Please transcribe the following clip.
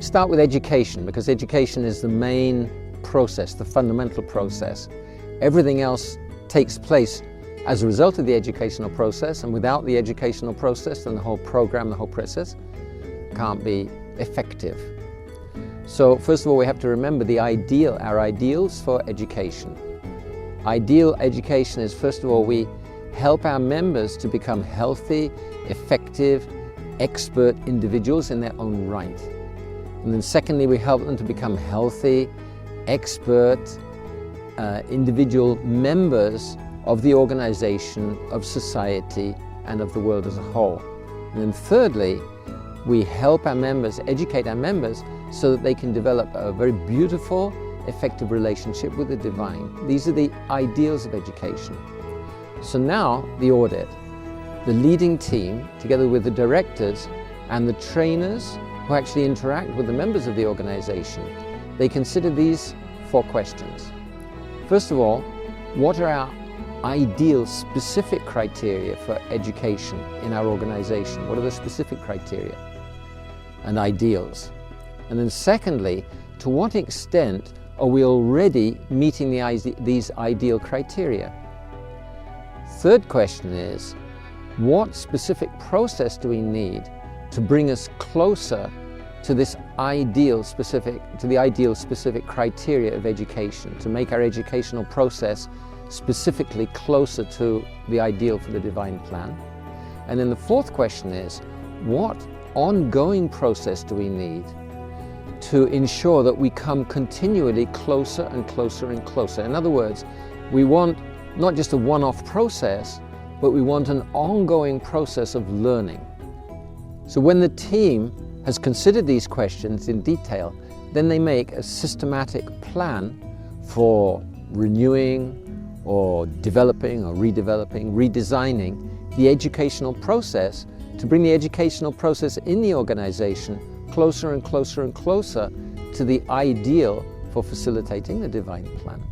start with education, because education is the main process, the fundamental process. Everything else takes place as a result of the educational process, and without the educational process, then the whole program, the whole process can't be effective. So first of all, we have to remember our ideals for education. Ideal education is, first of all, we help our members to become healthy, effective, expert individuals in their own right. And then secondly, we help them to become healthy, expert, individual members of the organization, of society, and of the world as a whole. And then thirdly, we help our members, educate our members, so that they can develop a very beautiful, effective relationship with the divine. These are the ideals of education. So now, the audit. The leading team, together with the directors and the trainers who actually interact with the members of the organization, they consider these 4 questions. First of all, what are our ideal specific criteria for education in our organization? What are the specific criteria and ideals? And then secondly, to what extent are we already meeting these ideal criteria? Third question is, what specific process do we need to bring us closer to this ideal specific criteria of education, to make our educational process specifically closer to the ideal for the divine plan? And then the fourth question is, what ongoing process do we need to ensure that we come continually closer and closer and closer? In other words, we want not just a one-off process, but we want an ongoing process of learning. So when the team has considered these questions in detail, then they make a systematic plan for renewing or developing or redeveloping, redesigning the educational process to bring the educational process in the organization closer and closer and closer to the ideal for facilitating the divine plan.